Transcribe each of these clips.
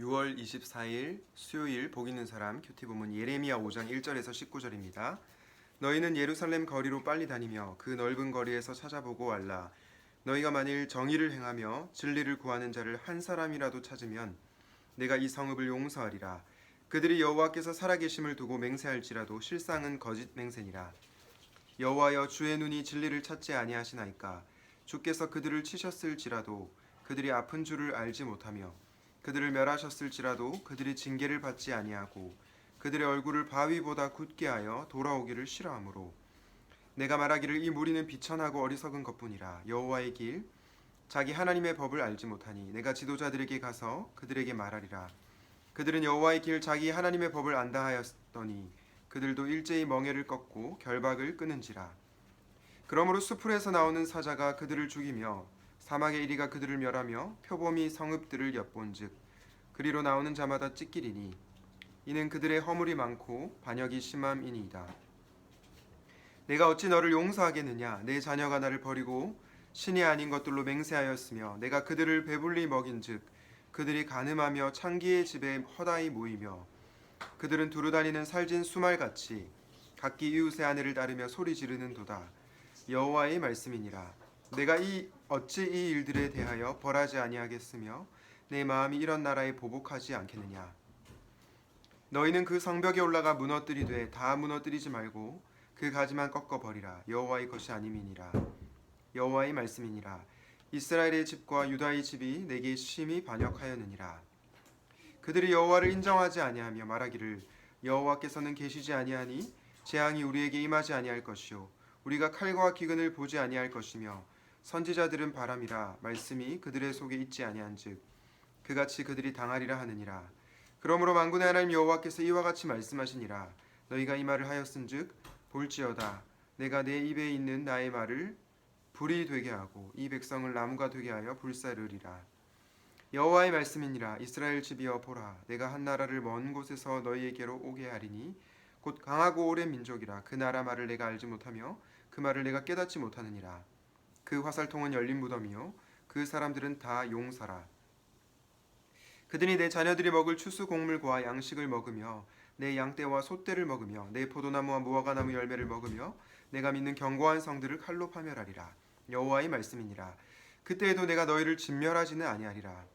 6월 24일 수요일 복 있는 사람 큐티 본문 예레미야 5장 1절에서 19절입니다. 너희는 예루살렘 거리로 빨리 다니며 그 넓은 거리에서 찾아보고 알라. 너희가 만일 정의를 행하며 진리를 구하는 자를 한 사람이라도 찾으면 내가 이 성읍을 용서하리라. 그들이 여호와께서 살아계심을 두고 맹세할지라도 실상은 거짓 맹세니라. 여호와여, 주의 눈이 진리를 찾지 아니하시나이까. 주께서 그들을 치셨을지라도 그들이 아픈 줄을 알지 못하며 그들을 멸하셨을지라도 그들이 징계를 받지 아니하고 그들의 얼굴을 바위보다 굳게 하여 돌아오기를 싫어하므로 내가 말하기를 이 무리는 비천하고 어리석은 것뿐이라. 여호와의 길 자기 하나님의 법을 알지 못하니 내가 지도자들에게 가서 그들에게 말하리라. 그들은 여호와의 길 자기 하나님의 법을 안다 하였더니 그들도 일제히 멍에를 꺾고 결박을 끊은지라. 그러므로 수풀에서 나오는 사자가 그들을 죽이며 사막의 이리가 그들을 멸하며 표범이 성읍들을 엿본즉 그리로 나오는 자마다 찢기리니 이는 그들의 허물이 많고 반역이 심함이니이다. 내가 어찌 너를 용서하겠느냐? 내 자녀가 나를 버리고 신이 아닌 것들로 맹세하였으며 내가 그들을 배불리 먹인즉 그들이 간음하며 창기의 집에 허다히 모이며 그들은 두루다니는 살진 수말같이 각기 이웃의 아내를 따르며 소리 지르는 도다. 여호와의 말씀이니라. 내가 어찌 이 일들에 대하여 벌하지 아니하겠으며 내 마음이 이런 나라에 보복하지 않겠느냐. 너희는 그 성벽에 올라가 무너뜨리되 다 무너뜨리지 말고 그 가지만 꺾어 버리라. 여호와의 것이 아님이니라. 여호와의 말씀이니라. 이스라엘의 집과 유다의 집이 내게 심히 반역하였느니라. 그들이 여호와를 인정하지 아니하며 말하기를 여호와께서는 계시지 아니하니 재앙이 우리에게 임하지 아니할 것이요 우리가 칼과 기근을 보지 아니할 것이며 선지자들은 바람이라 말씀이 그들의 속에 있지 아니한즉 그같이 그들이 당하리라 하느니라. 그러므로 만군의 하나님 여호와께서 이와 같이 말씀하시니라. 너희가 이 말을 하였은즉 볼지어다 내가 내 입에 있는 나의 말을 불이 되게 하고 이 백성을 나무가 되게 하여 불사르리라. 여호와의 말씀이니라. 이스라엘 집이여 보라, 내가 한 나라를 먼 곳에서 너희에게로 오게 하리니 곧 강하고 오랜 민족이라. 그 나라 말을 내가 알지 못하며 그 말을 내가 깨닫지 못하느니라. 그 화살통은 열린 무덤이요 그 사람들은 다 용사라. 그들이 내 자녀들이 먹을 추수 곡물과 양식을 먹으며 내 양떼와 소떼를 먹으며 내 포도나무와 무화과나무 열매를 먹으며 내가 믿는 견고한 성들을 칼로 파멸하리라. 여호와의 말씀이니라. 그때에도 내가 너희를 진멸하지는 아니하리라.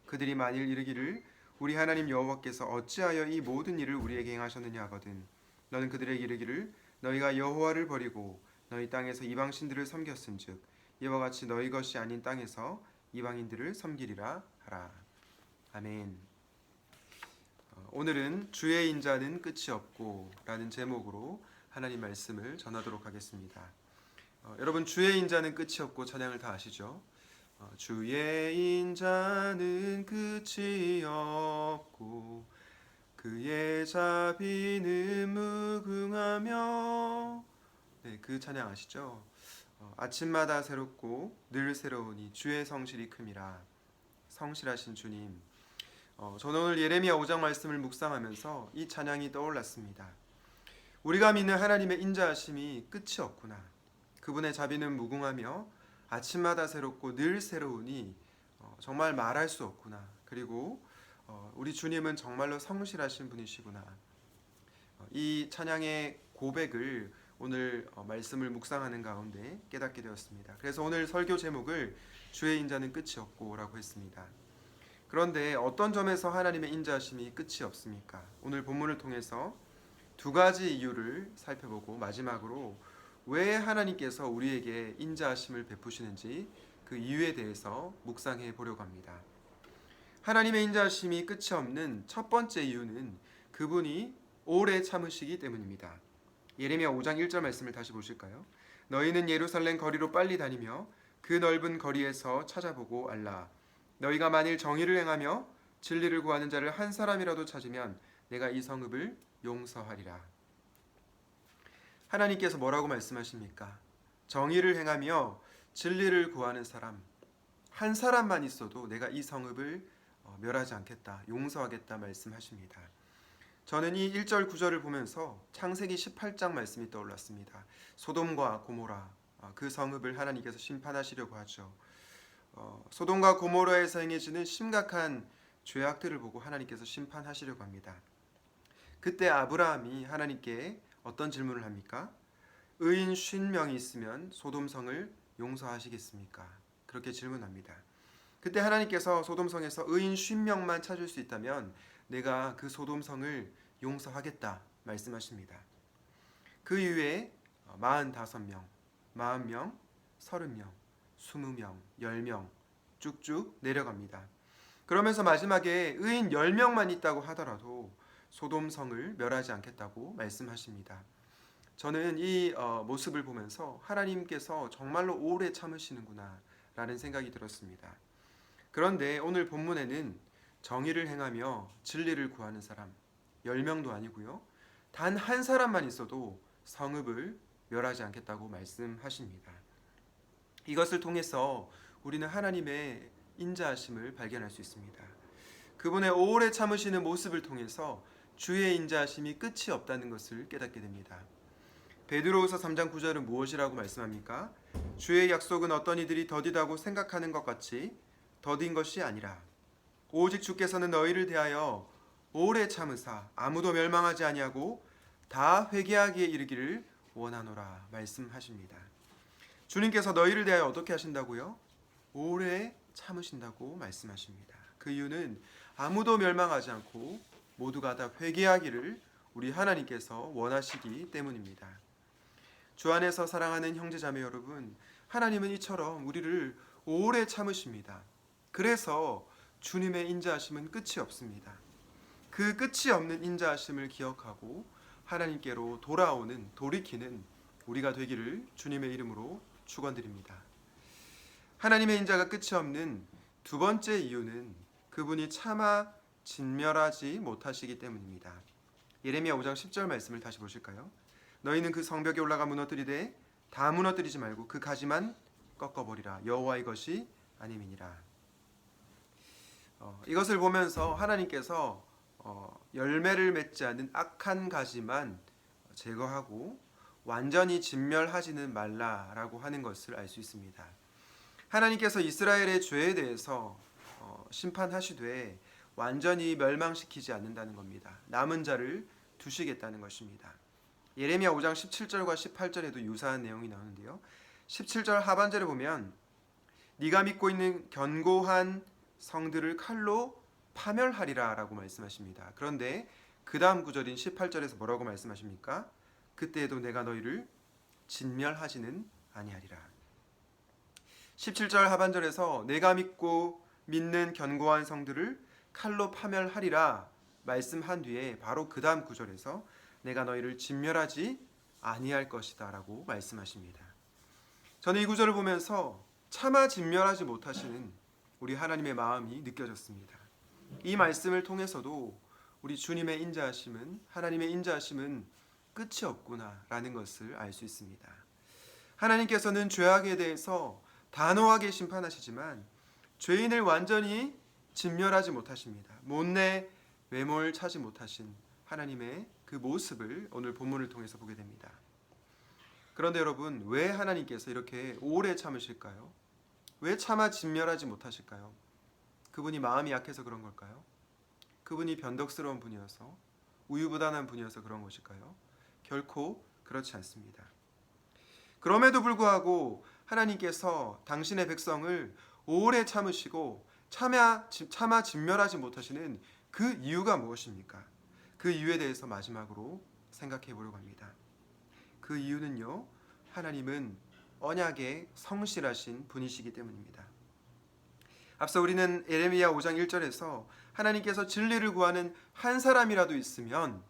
그들이 만일 이르기를 우리 하나님 여호와께서 어찌하여 이 모든 일을 우리에게 행하셨느냐 하거든 너는 그들에게 이르기를 너희가 여호와를 버리고 너희 땅에서 이방 신들을 섬겼은즉 이와 같이 너희 것이 아닌 땅에서 이방인들을 섬기리라 하라. 아멘. 오늘은 주의 인자는 끝이 없고 라는 제목으로 하나님 말씀을 전하도록 하겠습니다. 여러분, 주의 인자는 끝이 없고 찬양을 다 아시죠? 주의 인자는 끝이 없고 그의 자비는 무궁하며, 네, 그 찬양 아시죠? 아침마다 새롭고 늘 새로우니 주의 성실이 큼이라. 성실하신 주님. 저는 오늘 예레미야 5장 말씀을 묵상하면서 이 찬양이 떠올랐습니다. 우리가 믿는 하나님의 인자하심이 끝이 없구나. 그분의 자비는 무궁하며 아침마다 새롭고 늘 새로우니 정말 말할 수 없구나. 그리고 우리 주님은 정말로 성실하신 분이시구나. 이 찬양의 고백을 오늘 말씀을 묵상하는 가운데 깨닫게 되었습니다. 그래서 오늘 설교 제목을 주의 인자는 끝이 없고 라고 했습니다. 그런데 어떤 점에서 하나님의 인자하심이 끝이 없습니까? 오늘 본문을 통해서 두 가지 이유를 살펴보고 마지막으로 왜 하나님께서 우리에게 인자하심을 베푸시는지 그 이유에 대해서 묵상해 보려고 합니다. 하나님의 인자하심이 끝이 없는 첫 번째 이유는 그분이 오래 참으시기 때문입니다. 예레미야 5장 1절 말씀을 다시 보실까요? 너희는 예루살렘 거리로 빨리 다니며 그 넓은 거리에서 찾아보고 알라. 너희가 만일 정의를 행하며 진리를 구하는 자를 한 사람이라도 찾으면 내가 이 성읍을 용서하리라. 하나님께서 뭐라고 말씀하십니까? 정의를 행하며 진리를 구하는 사람 한 사람만 있어도 내가 이 성읍을 멸하지 않겠다, 용서하겠다 말씀하십니다. 저는 이 1절 9절을 보면서 창세기 18장 말씀이 떠올랐습니다. 소돔과 고모라, 그 성읍을 하나님께서 심판하시려고 하죠. 소돔과 고모라에서 행해지는 심각한 죄악들을 보고 하나님께서 심판하시려고 합니다. 그때 아브라함이 하나님께 어떤 질문을 합니까? 의인 50명이 있으면 소돔성을 용서하시겠습니까? 그렇게 질문합니다. 그때 하나님께서 소돔성에서 의인 50명만 찾을 수 있다면 내가 그 소돔성을 용서하겠다 말씀하십니다. 그 이후에 45명, 40명, 30명, 20명, 10명 쭉쭉 내려갑니다. 그러면서 마지막에 의인 10명만 있다고 하더라도 소돔성을 멸하지 않겠다고 말씀하십니다. 저는 이 모습을 보면서 하나님께서 정말로 오래 참으시는구나 라는 생각이 들었습니다. 그런데 오늘 본문에는 정의를 행하며 진리를 구하는 사람 10명도 아니고요. 단 한 사람만 있어도 성읍을 멸하지 않겠다고 말씀하십니다. 이것을 통해서 우리는 하나님의 인자하심을 발견할 수 있습니다. 그분의 오래 참으시는 모습을 통해서 주의 인자하심이 끝이 없다는 것을 깨닫게 됩니다. 베드로후서 3장 9절은 무엇이라고 말씀합니까? 주의 약속은 어떤 이들이 더디다고 생각하는 것 같이 더딘 것이 아니라 오직 주께서는 너희를 대하여 오래 참으사 아무도 멸망하지 아니하고 다 회개하기에 이르기를 원하노라 말씀하십니다. 주님께서 너희를 대하여 어떻게 하신다고요? 오래 참으신다고 말씀하십니다. 그 이유는 아무도 멸망하지 않고 모두가 다 회개하기를 우리 하나님께서 원하시기 때문입니다. 주 안에서 사랑하는 형제자매 여러분, 하나님은 이처럼 우리를 오래 참으십니다. 그래서 주님의 인자하심은 끝이 없습니다. 그 끝이 없는 인자하심을 기억하고 하나님께로 돌이키는 우리가 되기를 주님의 이름으로 축원드립니다. 하나님의 인자가 끝이 없는 두 번째 이유는 그분이 차마 진멸하지 못하시기 때문입니다. 예레미야 5장 10절 말씀을 다시 보실까요? 너희는 그 성벽에 올라가 무너뜨리되 다 무너뜨리지 말고 그 가지만 꺾어버리라. 여호와의 것이 아님이니라. 이것을 보면서 하나님께서 열매를 맺지 않는 악한 가지만 제거하고 완전히 진멸하지는 말라라고 하는 것을 알 수 있습니다. 하나님께서 이스라엘의 죄에 대해서 심판하시되 완전히 멸망시키지 않는다는 겁니다. 남은 자를 두시겠다는 것입니다. 예레미야 5장 17절과 18절에도 유사한 내용이 나오는데요. 17절 하반절에 보면 네가 믿고 있는 견고한 성들을 칼로 파멸하리라 라고 말씀하십니다. 그런데 그 다음 구절인 18절에서 뭐라고 말씀하십니까? 그때에도 내가 너희를 진멸하지는 아니하리라. 17절 하반절에서 내가 믿는 견고한 성들을 칼로 파멸하리라 말씀한 뒤에 바로 그 다음 구절에서 내가 너희를 진멸하지 아니할 것이다 라고 말씀하십니다. 저는 이 구절을 보면서 차마 진멸하지 못하시는 우리 하나님의 마음이 느껴졌습니다. 이 말씀을 통해서도 우리 주님의 인자하심은, 하나님의 인자하심은 끝이 없구나라는 것을 알 수 있습니다. 하나님께서는 죄악에 대해서 단호하게 심판하시지만 죄인을 완전히 진멸하지 못하십니다. 못내 외모를 차지 못하신 하나님의 그 모습을 오늘 본문을 통해서 보게 됩니다. 그런데 여러분, 왜 하나님께서 이렇게 오래 참으실까요? 왜 차마 진멸하지 못하실까요? 그분이 마음이 약해서 그런 걸까요? 그분이 변덕스러운 분이어서, 우유부단한 분이어서 그런 것일까요? 결코 그렇지 않습니다. 그럼에도 불구하고 하나님께서 당신의 백성을 오래 참으시고 차마 진멸하지 못하시는 그 이유가 무엇입니까? 그 이유에 대해서 마지막으로 생각해 보려고 합니다. 그 이유는요, 하나님은 언약에 성실하신 분이시기 때문입니다. 앞서 우리는 예레미야 5장 1절에서 하나님께서 진리를 구하는 한 사람이라도 있으면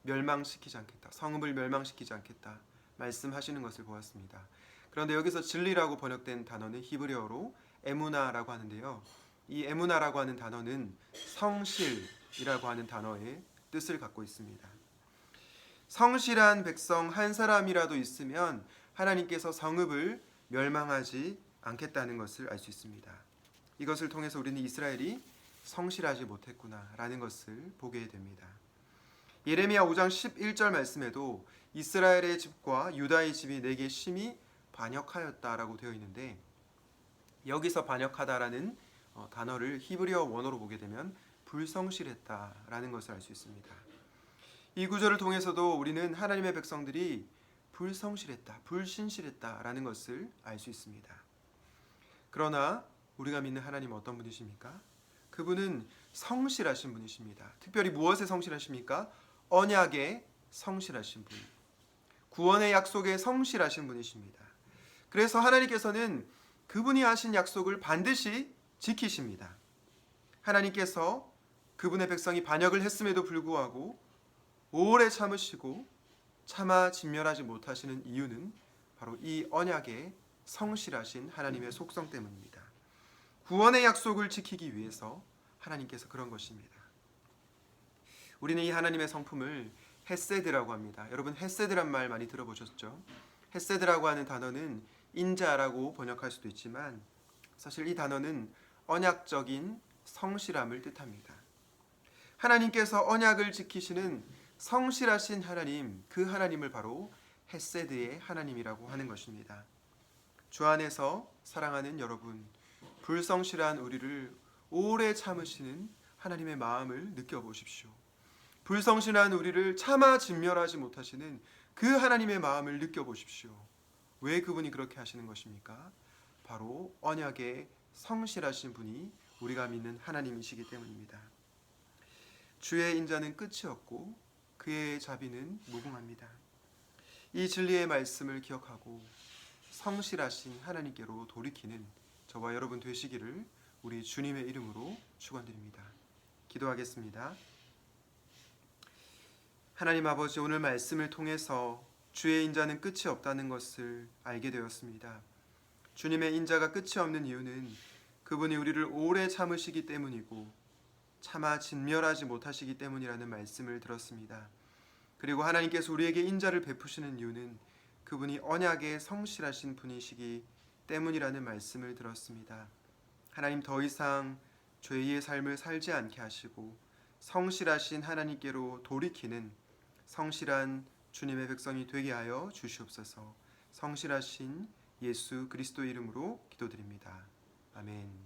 멸망시키지 않겠다, 성읍을 멸망시키지 않겠다 말씀하시는 것을 보았습니다. 그런데 여기서 진리라고 번역된 단어는 히브리어로 에무나라고 하는데요. 이 에무나라고 하는 단어는 성실이라고 하는 단어의 뜻을 갖고 있습니다. 성실한 백성 한 사람이라도 있으면 하나님께서 성읍을 멸망하지 않겠다는 것을 알 수 있습니다. 이것을 통해서 우리는 이스라엘이 성실하지 못했구나라는 것을 보게 됩니다. 예레미야 5장 11절 말씀에도 이스라엘의 집과 유다의 집이 내게 심히 반역하였다라고 되어 있는데, 여기서 반역하다라는 단어를 히브리어 원어로 보게 되면 불성실했다라는 것을 알 수 있습니다. 이 구절을 통해서도 우리는 하나님의 백성들이 불성실했다, 불신실했다라는 것을 알 수 있습니다. 그러나 우리가 믿는 하나님은 어떤 분이십니까? 그분은 성실하신 분이십니다. 특별히 무엇에 성실하십니까? 언약에 성실하신 분, 구원의 약속에 성실하신 분이십니다. 그래서 하나님께서는 그분이 하신 약속을 반드시 지키십니다. 하나님께서 그분의 백성이 반역을 했음에도 불구하고 오래 참으시고 차마 진멸하지 못하시는 이유는 바로 이 언약에 성실하신 하나님의 속성 때문입니다. 구원의 약속을 지키기 위해서 하나님께서 그런 것입니다. 우리는 이 하나님의 성품을 헤세드라고 합니다. 여러분 헤세드란 말 많이 들어보셨죠? 헤세드라고 하는 단어는 인자라고 번역할 수도 있지만 사실 이 단어는 언약적인 성실함을 뜻합니다. 하나님께서 언약을 지키시는 성실하신 하나님, 그 하나님을 바로 헤세드의 하나님이라고 하는 것입니다. 주 안에서 사랑하는 여러분, 불성실한 우리를 오래 참으시는 하나님의 마음을 느껴보십시오. 불성실한 우리를 차마 진멸하지 못하시는 그 하나님의 마음을 느껴보십시오. 왜 그분이 그렇게 하시는 것입니까? 바로 언약에 성실하신 분이 우리가 믿는 하나님이시기 때문입니다. 주의 인자는 끝이 없고 그의 자비는 무궁합니다. 이 진리의 말씀을 기억하고 성실하신 하나님께로 돌이키는 저와 여러분 되시기를 우리 주님의 이름으로 축원드립니다. 기도하겠습니다. 하나님 아버지, 오늘 말씀을 통해서 주의 인자는 끝이 없다는 것을 알게 되었습니다. 주님의 인자가 끝이 없는 이유는 그분이 우리를 오래 참으시기 때문이고 차마 진멸하지 못하시기 때문이라는 말씀을 들었습니다. 그리고 하나님께서 우리에게 인자를 베푸시는 이유는 그분이 언약에 성실하신 분이시기 때문이라는 말씀을 들었습니다. 하나님, 더 이상 죄의 삶을 살지 않게 하시고 성실하신 하나님께로 돌이키는 성실한 주님의 백성이 되게 하여 주시옵소서. 성실하신 예수 그리스도 이름으로 기도드립니다. 아멘.